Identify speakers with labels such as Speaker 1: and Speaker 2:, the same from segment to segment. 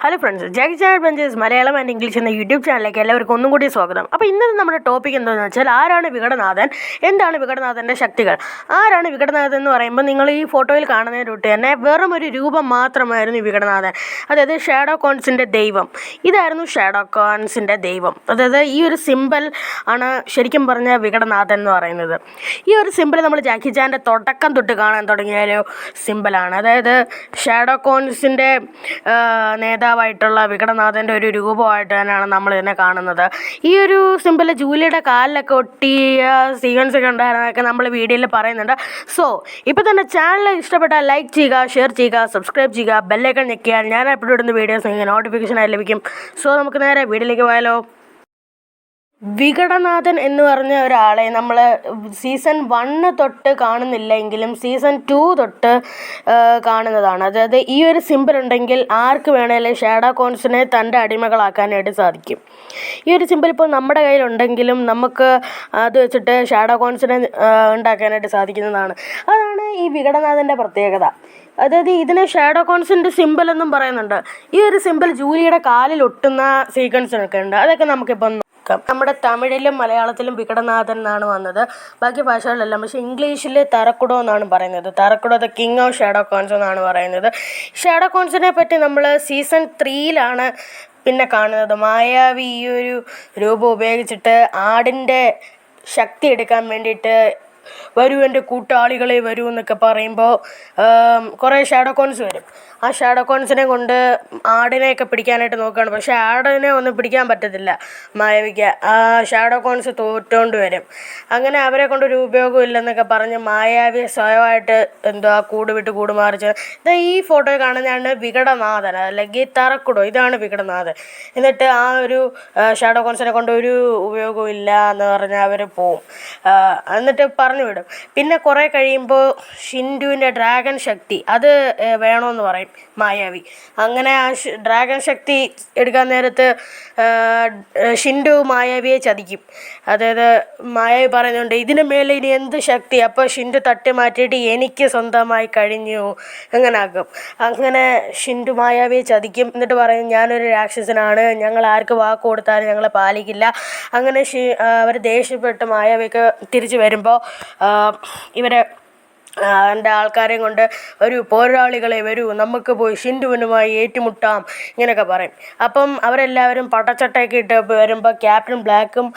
Speaker 1: Hello friends, Jackie channel benchers Malayalam and English എന്ന YouTube ചാനലിലേക്ക് എല്ലാവർക്കും ഒന്നും കൂടി സ്വാഗതം. അപ്പോൾ ഇന്നത്തെ നമ്മുടെ ടോപ്പിക് എന്താണെന്ന് വെച്ചാൽ, ആരാണ് വികടനാഥൻ, എന്താണ് വികടനാഥൻ്റെ ശക്തികൾ. ആരാണ് വികടനാഥൻ എന്ന് പറയുമ്പോൾ നിങ്ങൾ ഈ ഫോട്ടോയിൽ കാണുന്നതിന് തൊട്ട് തന്നെ വെറും ഒരു രൂപം മാത്രമായിരുന്നു ഈ വികടനാഥൻ. അതായത് ഷാഡോ കോൺസിൻ്റെ ദൈവം. ഇതായിരുന്നു ഷാഡോ കോൺസിൻ്റെ ദൈവം. അതായത് ഈ ഒരു സിമ്പിൾ ആണ് ശരിക്കും പറഞ്ഞ വികടനാഥൻ എന്ന് പറയുന്നത്. ഈ ഒരു സിമ്പിൾ നമ്മൾ ജാക്കി ചാൻ്റെ തുടക്കം തൊട്ട് കാണാൻ തുടങ്ങിയ ഒരു സിമ്പിളാണ്. അതായത് ഷാഡോ കോൺസിൻ്റെ നേതാവായിട്ടുള്ള വികടനാഥൻ്റെ ഒരു രൂപമായിട്ട് തന്നെയാണ് നമ്മൾ ഇതിനെ കാണുന്നത്. ഈ ഒരു സിമ്പിൾ ജൂലിയുടെ കാലിലൊക്കെ ഒട്ടിയ സീക്വൻസ് ഒക്കെ ഉണ്ടായിരുന്നതൊക്കെ നമ്മൾ വീഡിയോയിൽ പറയുന്നുണ്ട്. സോ ഇപ്പോൾ തന്നെ ചാനൽ ഇഷ്ടപ്പെട്ടാൽ ലൈക്ക് ചെയ്യുക, ഷെയർ ചെയ്യുക, സബ്സ്ക്രൈബ് ചെയ്യുക, ബെല്ലൈക്കൺ ഞെക്കിയാൽ ഞാൻ എപ്പോഴും ഇടുന്ന വീഡിയോസ് നിങ്ങൾക്ക് നോട്ടിഫിക്കേഷനായി ലഭിക്കും. സോ നമുക്ക് നേരെ വീഡിയോയിലേക്ക് പോയാലോ. വികടനാഥൻ എന്ന് പറഞ്ഞ ഒരാളെ നമ്മൾ സീസൺ 1 തൊട്ട് കാണുന്നില്ലെങ്കിലും സീസൺ 2 തൊട്ട് കാണുന്നതാണ്. അതായത് ഈ ഒരു സിമ്പിൾ ഉണ്ടെങ്കിൽ ആർക്ക് വേണേലും ഷാഡോ കോൺസിനെ തൻ്റെ അടിമകളാക്കാനായിട്ട് സാധിക്കും. ഈ ഒരു സിമ്പിൾ ഇപ്പോൾ നമ്മുടെ കയ്യിലുണ്ടെങ്കിലും നമുക്ക് അത് വെച്ചിട്ട് ഷാഡോ കോൺസിനെ ഉണ്ടാക്കാനായിട്ട് സാധിക്കുന്നതാണ്. അതാണ് ഈ വികടനാഥൻ്റെ പ്രത്യേകത. അതായത് ഇതിനെ ഷാഡോ കോൺസിൻ്റെ സിമ്പിൾ എന്നും പറയുന്നുണ്ട്. ഈ ഒരു സിമ്പിൾ ജൂലിയുടെ കാലിൽ ഒട്ടുന്ന സീക്വൻസിനൊക്കെ ഉണ്ട്. അതൊക്കെ നമുക്കിപ്പം നമ്മുടെ തമിഴിലും മലയാളത്തിലും വികടനാഥൻ എന്നാണ് വന്നത്, ബാക്കി ഭാഷകളിലെല്ലാം. പക്ഷേ ഇംഗ്ലീഷിൽ തറക്കുടോ എന്നാണ് പറയുന്നത്. Tarakudo the king of shadow khans എന്നാണ് പറയുന്നത്. ഷാഡോ കോൺസിനെ പറ്റി നമ്മൾ സീസൺ 3 പിന്നെ കാണുന്നത്. മായാവി ഈ ഒരു രൂപം ഉപയോഗിച്ചിട്ട് ആടിൻ്റെ ശക്തി എടുക്കാൻ വേണ്ടിയിട്ട് വരൂ എൻ്റെ കൂട്ടാളികളെ വരൂ എന്നൊക്കെ പറയുമ്പോൾ കുറേ ഷാഡോ കോൺസ് വരും. ആ ഷാഡോ കോൺസിനെ കൊണ്ട് ആടിനെയൊക്കെ പിടിക്കാനായിട്ട് നോക്കുകയാണ്. പക്ഷേ ആടിനെ ഒന്നും പിടിക്കാൻ പറ്റത്തില്ല മായാവിക്ക്. ആ ഷാഡോ കോൺസ് തോറ്റുകൊണ്ട് വരും. അങ്ങനെ അവരെ കൊണ്ടൊരു ഉപയോഗവും ഇല്ലെന്നൊക്കെ പറഞ്ഞ് മായാവിയെ സ്വയമായിട്ട് കൂട് വിട്ട് കൂട് മാറിച്ച് ഈ ഫോട്ടോയിൽ കാണുന്നതാണ് വികടനാഥൻ, അല്ലെങ്കിൽ തറക്കുടോ. ഇതാണ് വികടനാഥൻ. എന്നിട്ട് ആ ഒരു ഷാഡോ കോൺസിനെ കൊണ്ട് ഒരു ഉപയോഗവും ഇല്ല എന്ന് പറഞ്ഞാൽ അവർ പോവും. എന്നിട്ട് പറഞ്ഞു വിടും. പിന്നെ കുറേ കഴിയുമ്പോൾ ഷിൻഡുവിൻ്റെ ഡ്രാഗൺ ശക്തി അത് വേണമെന്ന് പറയും മായാവി. അങ്ങനെ ആ ഡ്രാഗൺ ശക്തി എടുക്കാൻ നേരത്ത് ഷിൻഡു മായാവിയെ ചതിക്കും. അതായത് മായാവി പറയുന്നുണ്ട് ഇതിന് മേലെ ഇനി എന്ത് ശക്തി. അപ്പോൾ ഷിൻഡു തട്ടി മാറ്റിയിട്ട് എനിക്ക് സ്വന്തമായി കഴിഞ്ഞു അങ്ങനെ ആക്കും. അങ്ങനെ ഷിൻഡു മായാവിയെ ചതിക്കും. എന്നിട്ട് പറയും ഞാനൊരു രാക്ഷസനാണ്, ഞങ്ങൾ ആർക്ക് വാക്ക് കൊടുത്താലും ഞങ്ങളെ പാലിക്കില്ല. അങ്ങനെ അവർ ദേഷ്യപ്പെട്ട് മായാവിയൊക്കെ തിരിച്ച് വരുമ്പോൾ ഇവരെ എൻ്റെ ആൾക്കാരെയും കൊണ്ട് ഒരു പോരാളികളെ വരൂ, നമുക്ക് പോയി ഷിൻഡുവിനുമായി ഏറ്റുമുട്ടാം ഇങ്ങനെയൊക്കെ പറയും. അപ്പം അവരെല്ലാവരും പടച്ചട്ടയൊക്കെ ഇട്ട് വരുമ്പോൾ ക്യാപ്റ്റൻ ബ്ലാക്കും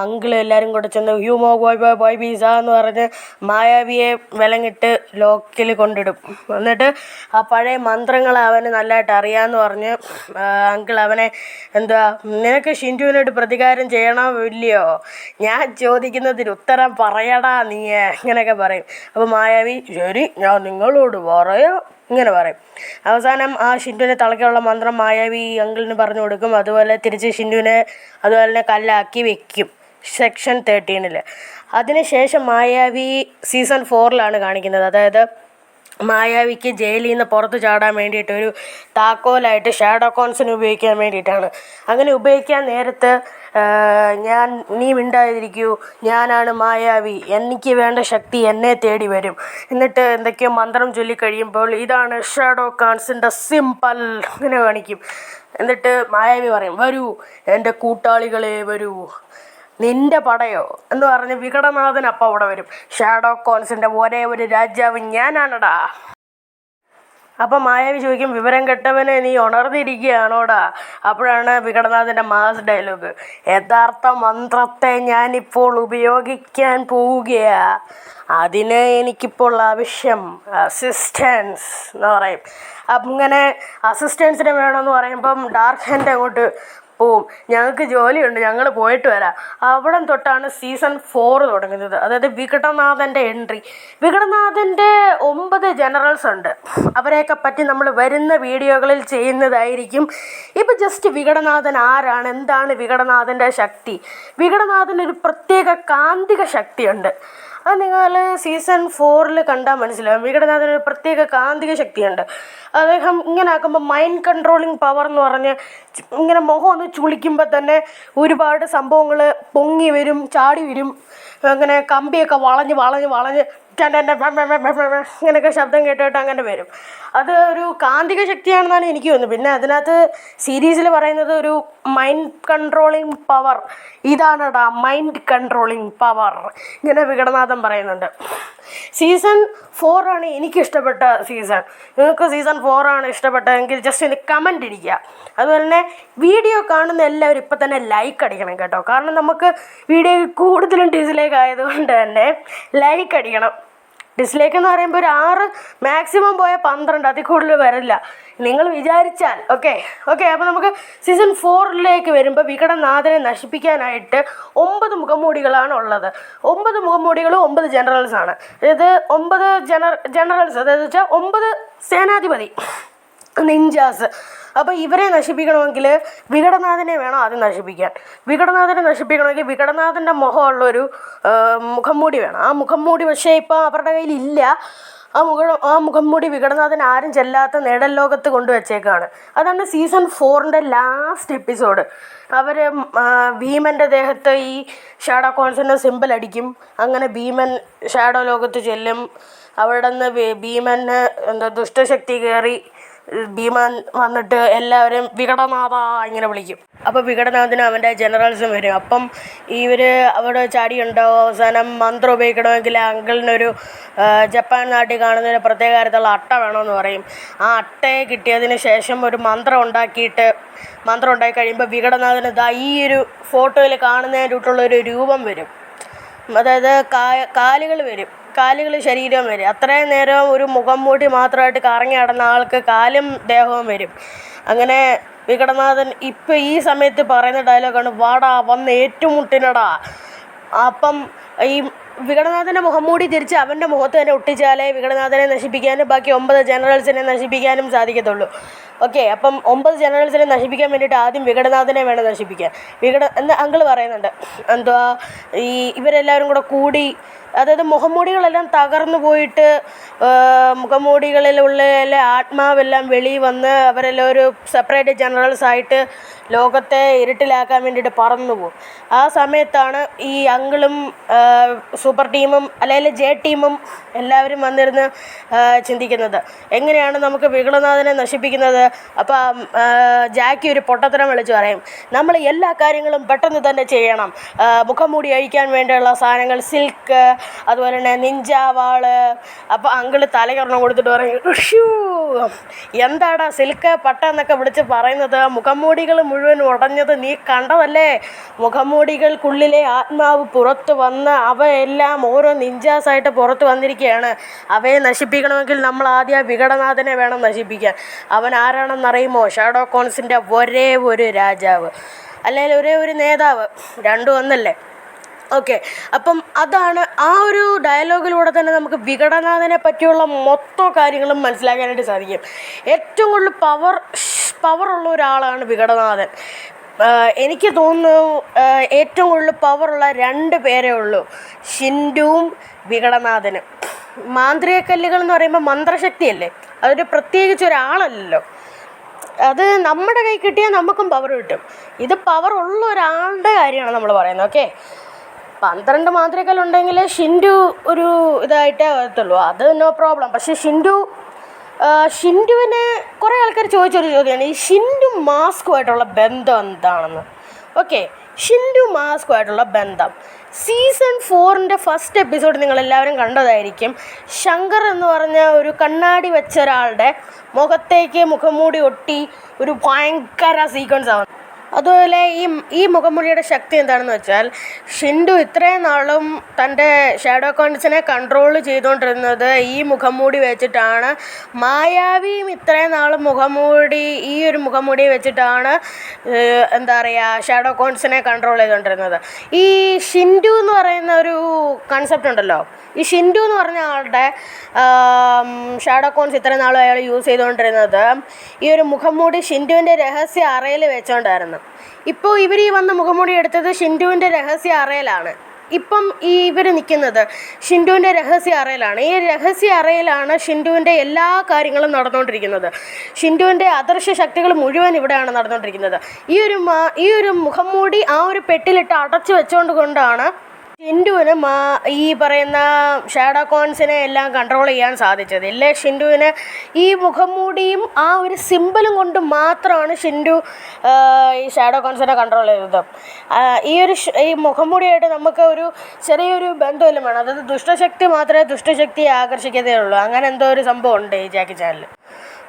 Speaker 1: അങ്കിളും എല്ലാവരും കൂടെ ചെന്ന് ഹ്യൂമോ ബോയ് ബീസ എന്ന് പറഞ്ഞ് മായാവിയെ വിലങ്ങിട്ട് ലോക്കിൽ കൊണ്ടിടും. എന്നിട്ട് ആ പഴയ മന്ത്രങ്ങൾ അവന് നല്ലതായിട്ട് അറിയാമെന്ന് പറഞ്ഞ് അങ്കിൾ അവനെ നിനക്ക് ഷിൻഡുവിനോട് പ്രതികാരം ചെയ്യണോ ഇല്ലയോ, ഞാൻ ചോദിക്കുന്നതിന് ഉത്തരം പറയടാ നീ ഇങ്ങനെയൊക്കെ പറയും. അപ്പോൾ മായാവി ശരി ഞാൻ നിങ്ങളോട് പറയാം ഇങ്ങനെ പറയും. അവസാനം ആ ഷിൻഡുവിനെ തളയ്ക്കാനുള്ള മന്ത്രം മായാവി അങ്കിളിന് പറഞ്ഞു കൊടുക്കും. അതുപോലെ തിരിച്ച് ഷിൻഡുവിനെ അതുപോലെ തന്നെ കല്ലാക്കി വെക്കും സെക്ഷൻ 13. അതിനുശേഷം മായാവി സീസൺ 4 കാണിക്കുന്നത്. അതായത് മായാവിക്ക് ജയിലിൽ നിന്ന് പുറത്ത് ചാടാൻ വേണ്ടിയിട്ട് ഒരു താക്കോലായിട്ട് ഷാഡോ കോൺസിനെ ഉപയോഗിക്കാൻ വേണ്ടിയിട്ടാണ്. അങ്ങനെ ഉപയോഗിക്കാൻ നേരത്ത് നീ മിണ്ടാതിരിക്കൂ, ഞാനാണ് മായാവി, എനിക്ക് വേണ്ട ശക്തി എന്നെ തേടി വരും. എന്നിട്ട് എന്തൊക്കെയോ മന്ത്രം ചൊല്ലിക്കഴിയുമ്പോൾ ഇതാണ് ഷാഡോ കോൺസിൻ്റെ സിമ്പിൾ ഇങ്ങനെ കാണിക്കും. എന്നിട്ട് മായാവി പറയും വരൂ എൻ്റെ കൂട്ടാളികളെ വരൂ, നിന്റെ പടയോ എന്ന് പറഞ്ഞ് വികടനാഥൻ അപ്പം അവിടെ വരും. ഷാഡോ കോൺസിൻ്റെ ഒരേ ഒരു രാജാവ് ഞാനാണടാ. അപ്പം മായാവി ചോദിക്കും വിവരം കെട്ടവനെ നീ ഉണർന്നിരിക്കുകയാണോടാ. അപ്പോഴാണ് വികടനാഥൻ്റെ മാസ് ഡയലോഗ്, യഥാർത്ഥ മന്ത്രത്തെ ഞാനിപ്പോൾ ഉപയോഗിക്കാൻ പോവുകയാ, അതിന് എനിക്കിപ്പോൾ ആവശ്യം അസിസ്റ്റൻസ് എന്ന് പറയും. അങ്ങനെ അസിസ്റ്റൻസിനെ വേണമെന്ന് പറയുമ്പം ഡാർക്ക് ഹാൻഡ് അങ്ങോട്ട് പോവും. ഞങ്ങൾക്ക് ജോലിയുണ്ട്, ഞങ്ങൾ പോയിട്ട് വരാം. അവിടെ തൊട്ടാണ് സീസൺ 4 തുടങ്ങുന്നത്. അതായത് വികടനാഥൻ്റെ എൻട്രി. വികടനാഥൻ്റെ 9 ജനറൽസ് ഉണ്ട്. അവരെയൊക്കെ പറ്റി നമ്മൾ വരുന്ന വീഡിയോകളിൽ ചെയ്യുന്നതായിരിക്കും. ഇപ്പോൾ ജസ്റ്റ് വികടനാഥൻ ആരാണ്, എന്താണ് വികടനാഥൻ്റെ ശക്തി. വികടനാഥനൊരു പ്രത്യേക കാന്തിക ശക്തിയുണ്ട്. അത് നിങ്ങൾ സീസൺ 4 കണ്ടാൽ മനസ്സിലാവും. വികടനാഥന് ഒരു പ്രത്യേക കാന്തിക ശക്തിയുണ്ട്. അദ്ദേഹം ഇങ്ങനെ ആക്കുമ്പോൾ മൈൻഡ് കൺട്രോളിങ് പവർ എന്ന് പറഞ്ഞ് ഇങ്ങനെ മുഖം ഒന്ന് ചുളിക്കുമ്പോൾ തന്നെ ഒരുപാട് സംഭവങ്ങൾ പൊങ്ങി വരും, ചാടി വരും. അങ്ങനെ കമ്പിയൊക്കെ വളഞ്ഞ് ഇങ്ങനെയൊക്കെ ശബ്ദം കേട്ടിട്ട് അങ്ങനെ വരും. അത് ഒരു കാന്തിക ശക്തിയാണെന്നാണ് എനിക്ക് തോന്നുന്നത്. പിന്നെ അതിനകത്ത് സീരീസിൽ പറയുന്നത് ഒരു മൈൻഡ് കൺട്രോളിങ് പവർ, ഇതാണടാ മൈൻഡ് കൺട്രോളിങ് പവർ, ഇങ്ങനെ വികടനാഥൻ പറയുന്നുണ്ട്. സീസൺ 4 ആണ് എനിക്കിഷ്ടപ്പെട്ട സീസൺ. നിങ്ങൾക്ക് സീസൺ 4 ആണ് ഇഷ്ടപ്പെട്ടതെങ്കിൽ ജസ്റ്റ് ഒന്ന് കമൻ്റ് ഇരിക്കുക. അതുപോലെ തന്നെ വീഡിയോ കാണുന്ന എല്ലാവരും ഇപ്പം തന്നെ ലൈക്ക് അടിക്കണം കേട്ടോ. കാരണം നമുക്ക് വീഡിയോ കൂടുതലും ഡിസ്ലൈക്ക് ആയതുകൊണ്ട് തന്നെ ലൈക്ക് അടിക്കണം. ഡിസ്ലൈക്ക് എന്ന് പറയുമ്പോൾ ഒരു 6, മാക്സിമം പോയാൽ 12, അതിൽ കൂടുതൽ വരില്ല നിങ്ങൾ വിചാരിച്ചാൽ. ഓക്കെ. അപ്പോൾ നമുക്ക് സീസൺ 4 വരുമ്പോൾ വികടനാഥനെ നശിപ്പിക്കാനായിട്ട് 9 മുഖംമൂടികളാണ് ഉള്ളത്. 9 മുഖംമൂടികളും 9 ജനറൽസാണ്. അതായത് 9 ജനറൽസ്, അതായത് വെച്ചാൽ 9 സേനാധിപതി നിഞ്ചാസ്. അപ്പോൾ ഇവരെ നശിപ്പിക്കണമെങ്കിൽ വികടനാഥനെ വേണം ആദ്യം നശിപ്പിക്കാൻ. വികടനാഥനെ നശിപ്പിക്കണമെങ്കിൽ വികടനാഥൻ്റെ മുഖമുള്ളൊരു മുഖംമൂടി വേണം. ആ മുഖംമൂടി പക്ഷേ ഇപ്പോൾ അവരുടെ കയ്യിലില്ല. ആ മുഖംമൂടി വികടനാഥൻ ആരും ചെല്ലാത്ത നേടൽ ലോകത്ത് കൊണ്ടുവച്ചേക്കാണ്. അതാണ് സീസൺ 4 ലാസ്റ്റ് എപ്പിസോഡ്. അവർ ഭീമൻ്റെ ദേഹത്ത് ഈ ഷാഡോ കോൺസിൻ്റെ സിമ്പിൾ അടിക്കും. അങ്ങനെ ഭീമൻ ഷാഡോ ലോകത്ത് ചെല്ലും. അവിടെ നിന്ന് ഭീമന് ദുഷ്ടശക്തി കയറി ഭീമൻ വന്നിട്ട് എല്ലാവരും വികടനാഥ ഇങ്ങനെ വിളിക്കും. അപ്പോൾ വികടനാഥനും അവൻ്റെ ജനറൽസും വരും. അപ്പം ഇവർ അവിടെ ചാടിയുണ്ടാവും. അവസാനം മന്ത്രം ഉപയോഗിക്കണമെങ്കിൽ അങ്കിളിനൊരു ജപ്പാൻ നാട്ടിൽ കാണുന്ന ഒരു പ്രത്യേക തരത്തിലുള്ള അട്ട വേണമെന്ന് പറയും. ആ അട്ടയെ കിട്ടിയതിന് ശേഷം ഒരു മന്ത്രം ഉണ്ടാക്കി കഴിയുമ്പോൾ വികടനാഥന് ഈ ഒരു ഫോട്ടോയിൽ കാണുന്നതിനായിട്ടുള്ളൊരു രൂപം വരും. അതായത് കാലുകൾ വരും, ശരീരം വരും. അത്രയും നേരം ഒരു മുഖം മൂടി മാത്രമായിട്ട് കറങ്ങി നടന്ന ആൾക്ക് കാലും ദേഹവും വരും. അങ്ങനെ വികടനാഥൻ ഇപ്പം ഈ സമയത്ത് പറയുന്ന ഡയലോഗാണ്, വാടാ വന്ന് ഏറ്റുമുട്ടിനടാ. അപ്പം ഈ വികടനാഥൻ്റെ മുഖംമൂടി തിരിച്ച് അവൻ്റെ മുഖത്ത് തന്നെ ഒട്ടിച്ചാലേ വികടനാഥനെ നശിപ്പിക്കാനും ബാക്കി 9 ജനറൽസിനെ നശിപ്പിക്കാനും സാധിക്കത്തുള്ളൂ. ഓക്കെ. അപ്പം 9 ജനറൽസിനെ നശിപ്പിക്കാൻ വേണ്ടിയിട്ട് ആദ്യം വികടനാഥനെ വേണം നശിപ്പിക്കാൻ. എന്ന് അങ്കിൾ പറയുന്നുണ്ട്. ഇവരെല്ലാവരും കൂടി, അതായത് മുഖംമൂടികളെല്ലാം തകർന്നു പോയിട്ട് മുഖംമൂടികളിലുള്ള ആത്മാവെല്ലാം വെളിയിൽ വന്ന് അവരെല്ലാം ഒരു സെപ്പറേറ്റ് ജനറൽസായിട്ട് ലോകത്തെ ഇരുട്ടിലാക്കാൻ വേണ്ടിയിട്ട് പറന്നു പോകും. ആ സമയത്താണ് ഈ അങ്കിളും സൂപ്പർ ടീമും അല്ലെങ്കിൽ ജെ ടീമും എല്ലാവരും വന്നിരുന്ന് ചിന്തിക്കുന്നത്, എങ്ങനെയാണ് നമുക്ക് വികടനാഥനെ നശിപ്പിക്കുന്നത്. അപ്പം ജാക്കി ഒരു പൊട്ടത്തരം വിളിച്ച് പറയും, നമ്മൾ എല്ലാ കാര്യങ്ങളും പെട്ടെന്ന് തന്നെ ചെയ്യണം. മുഖംമൂടി അഴിക്കാൻ വേണ്ടിയുള്ള സാധനങ്ങൾ, സിൽക്ക്, അതുപോലെ തന്നെ നിഞ്ചാവാള്. അപ്പോൾ അങ്കിള് തലകരണം കൊടുത്തിട്ട് പറയും, എന്താടാ സിൽക്ക് പട്ട എന്നൊക്കെ വിളിച്ച് പറയുന്നത്, മുഖംമൂടികൾ മുഴുവൻ ഉടഞ്ഞത് നീ കണ്ടതല്ലേ. മുഖംമൂടികൾക്കുള്ളിലെ ആത്മാവ് പുറത്ത് വന്ന് അവയെല്ലാം ഓരോ നിഞ്ചാസായിട്ട് പുറത്ത് വന്നിരിക്കുകയാണ്. അവയെ നശിപ്പിക്കണമെങ്കിൽ നമ്മൾ ആദ്യം വികടനാഥനെ വേണം നശിപ്പിക്കാൻ. അവൻ ആരാണെന്നറിയുമോ? ഷാഡോ കോൺസിൻ്റെ ഒരേ ഒരു രാജാവ്, അല്ലെങ്കിൽ ഒരേ ഒരു നേതാവ്, രണ്ടും ഒന്നല്ലേ. ഓക്കെ. അപ്പം അതാണ് ആ ഒരു ഡയലോഗിലൂടെ തന്നെ നമുക്ക് വികടനാഥനെ പറ്റിയുള്ള മൊത്തം കാര്യങ്ങളും മനസ്സിലാക്കാനായിട്ട് സാധിക്കും. ഏറ്റവും കൂടുതൽ പവറുള്ള ഒരാളാണ് വികടനാഥൻ. എനിക്ക് തോന്നുന്നു ഏറ്റവും കൂടുതൽ പവറുള്ള 2 പേരേ ഉള്ളൂ, ഷിൻഡുവും വികടനാഥനും. മാന്ത്രിക കല്ലുകൾ എന്ന് പറയുമ്പോൾ മന്ത്രശക്തിയല്ലേ, അതൊരു പ്രത്യേകിച്ച് ഒരാളല്ലല്ലോ. അത് നമ്മുടെ കൈ കിട്ടിയാൽ നമുക്കും പവർ കിട്ടും. ഇത് പവറുള്ള ഒരാളുടെ കാര്യമാണ് നമ്മൾ പറയുന്നത്. ഓക്കെ. 12 മാന്ത്രികലുണ്ടെങ്കിൽ ഷിൻഡു ഒരു ഇതായിട്ടേ വരത്തുള്ളൂ, അത് നോ പ്രോബ്ലം. പക്ഷേ ഷിൻഡുവിനെ കുറേ ആൾക്കാർ ചോദിച്ചൊരു ചോദ്യമാണ്, ഈ ഷിൻഡു മാസ്കുമായിട്ടുള്ള ബന്ധം എന്താണെന്ന്. ഓക്കെ. ഷിൻഡു മാസ്കുമായിട്ടുള്ള ബന്ധം സീസൺ 4 ഫസ്റ്റ് എപ്പിസോഡ് നിങ്ങളെല്ലാവരും കണ്ടതായിരിക്കും. ശങ്കർ എന്ന് പറഞ്ഞ ഒരു കണ്ണാടി വെച്ച ഒരാളുടെ മുഖത്തേക്ക് മുഖംമൂടി ഒട്ടി ഒരു ഭയങ്കര സീക്വൻസ് ആവുന്നു. അതുപോലെ ഈ മുഖംമൂടിയുടെ ശക്തി എന്താണെന്ന് വെച്ചാൽ, ഷിൻഡു ഇത്രയും നാളും തൻ്റെ ഷാഡോ കോൺസിനെ കൺട്രോൾ ചെയ്തുകൊണ്ടിരുന്നത് ഈ മുഖംമൂടി വെച്ചിട്ടാണ്. മായാവിയും ഇത്രയും നാളും ഈ ഒരു മുഖംമൂടി വെച്ചിട്ടാണ് ഷാഡോ കോൺസിനെ കൺട്രോൾ ചെയ്തുകൊണ്ടിരുന്നത്. ഈ ഷിൻഡു എന്ന് പറയുന്ന ഒരു കൺസെപ്റ്റ് ഉണ്ടല്ലോ, ഈ ഷിൻഡു എന്ന് പറഞ്ഞ ആളുടെ ഷാഡോ കോൺസ് ഇത്രയും നാളും അയാൾ യൂസ് ചെയ്തുകൊണ്ടിരുന്നത് ഈ ഒരു മുഖംമൂടി ഷിൻഡുവിൻ്റെ രഹസ്യ അറയിൽ വെച്ചുകൊണ്ടായിരുന്നു. ഇപ്പോൾ ഇവർ ഈ വന്ന മുഖംമൂടി എടുത്തത് ഷിൻഡുവിൻ്റെ രഹസ്യ അറയിലാണ്. ഇപ്പം ഇവർ നിൽക്കുന്നത് ഷിൻഡുവിൻ്റെ രഹസ്യ അറയിലാണ്. ഈ രഹസ്യ അറയിലാണ് ഷിൻഡുവിൻ്റെ എല്ലാ കാര്യങ്ങളും നടന്നുകൊണ്ടിരിക്കുന്നത്. ഷിൻഡുവിൻ്റെ അദൃശ്യ ശക്തികൾ മുഴുവൻ ഇവിടെയാണ് നടന്നുകൊണ്ടിരിക്കുന്നത്. ഈ ഒരു മുഖംമൂടി ആ ഒരു പെട്ടിലിട്ട് അടച്ചു വെച്ചുകൊണ്ടാണ് ഷിൻഡുവിന് ഈ പറയുന്ന ഷാഡോകോൺസിനെ എല്ലാം കൺട്രോൾ ചെയ്യാൻ സാധിച്ചത്. ഇല്ലേ, ഷിൻഡുവിന് ഈ മുഖംമൂടിയും ആ ഒരു സിമ്പിളും കൊണ്ട് മാത്രമാണ് ഷിൻഡു ഈ ഷാഡോകോൺസിനെ കൺട്രോൾ ചെയ്തത്. ഈ മുഖംമൂടിയായിട്ട് നമുക്ക് ഒരു ചെറിയൊരു ബന്ധമെല്ലാം വേണം. അതായത് ദുഷ്ടശക്തി മാത്രമേ ദുഷ്ടശക്തിയെ ആകർഷിക്കത്തേ ഉള്ളൂ. അങ്ങനെ എന്തോ ഒരു സംഭവം ഉണ്ട് ഈ ജാക്കി ചാനിൽ.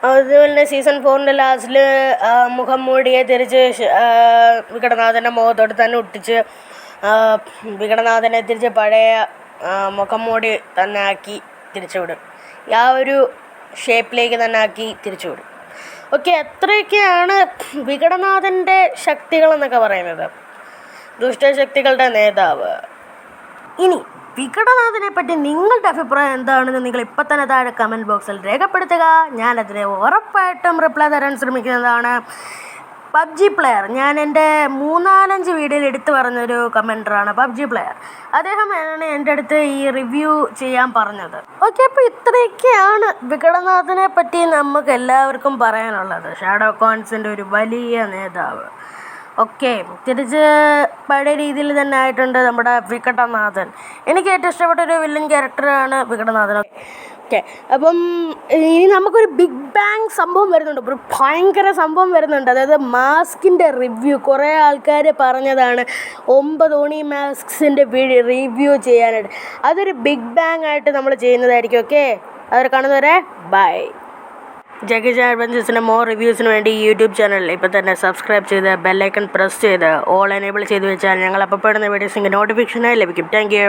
Speaker 1: അതുപോലെ തന്നെ സീസൺ 4 ലാസ്റ്റിൽ മുഖംമൂടിയെ തിരിച്ച് വികടനാഥൻ്റെ മുഖത്തോട് തന്നെ ഒട്ടിച്ച് വികടനാഥനെ തിരിച്ച് പഴയ മുഖംമൂടി തന്നെ ആക്കി തിരിച്ചുവിടും. ആ ഒരു ഷേപ്പിലേക്ക് തന്നെ ആക്കി തിരിച്ചുവിടും. ഓക്കെ, അത്രയൊക്കെയാണ് വികടനാഥൻ്റെ ശക്തികളെന്നൊക്കെ പറയുന്നത്, ദുഷ്ടശക്തികളുടെ നേതാവ്. ഇനി വികടനാഥനെ പറ്റി നിങ്ങളുടെ അഭിപ്രായം എന്താണെന്ന് നിങ്ങൾ ഇപ്പം തന്നെ താഴെ കമൻറ്റ് ബോക്സിൽ രേഖപ്പെടുത്തുക. ഞാനതിന് ഉറപ്പായിട്ടും റിപ്ലൈ തരാൻ ശ്രമിക്കുന്നതാണ്. പബ്ജി പ്ലെയർ, ഞാൻ എൻ്റെ 3-4 വീഡിയോയിൽ എടുത്തു പറഞ്ഞൊരു കമൻറ്ററാണ് പബ്ജി പ്ലെയർ. അദ്ദേഹമാണ് എൻ്റെ അടുത്ത് ഈ റിവ്യൂ ചെയ്യാൻ പറഞ്ഞത്. ഓക്കെ, അപ്പോൾ ഇത്രയൊക്കെയാണ് വികടനാഥനെ പറ്റി നമുക്ക് എല്ലാവർക്കും പറയാനുള്ളത്. ഷാഡോകോൺസിൻ്റെ ഒരു വലിയ നേതാവ്. ഓക്കെ, തിരിച്ച് പഴയ രീതിയിൽ തന്നെ ആയിട്ടുണ്ട് നമ്മുടെ വികടനാഥൻ. എനിക്ക് ഏറ്റവും ഇഷ്ടപ്പെട്ടൊരു വില്ലൻ ക്യാരക്ടറാണ് വികടനാഥൻ. ഓക്കെ, അപ്പം ഇനി നമുക്കൊരു ബിഗ് ബാങ് സംഭവം വരുന്നുണ്ട്, ഒരു ഭയങ്കര സംഭവം വരുന്നുണ്ട്. അതായത് മാസ്കിൻ്റെ റിവ്യൂ. കുറേ ആൾക്കാർ പറഞ്ഞതാണ് 9 ഓണി മാസ്ക്സിൻ്റെ റിവ്യൂ ചെയ്യാനായിട്ട്. അതൊരു ബിഗ് ബാങ് ആയിട്ട് നമ്മൾ ചെയ്യുന്നതായിരിക്കും. ഓക്കെ, അവർ കാണുന്നവരെ ബൈ. ജാക്കി ചാൻ അഡ്വഞ്ചേഴ്സിൻ്റെ മോർ റിവ്യൂസിന് വേണ്ടി യൂട്യൂബ് ചാനൽ ഇപ്പോൾ തന്നെ സബ്സ്ക്രൈബ് ചെയ്ത് ബെല്ലൈക്കൺ പ്രസ് ചെയ്ത് ഓൾ എനേബിൾ ചെയ്ത് വെച്ചാൽ ഞങ്ങൾ അപ്പോൾ പെടുന്ന വീഡിയോസിൻ്റെ നോട്ടിഫിക്കേഷനായി ലഭിക്കും. Thank you.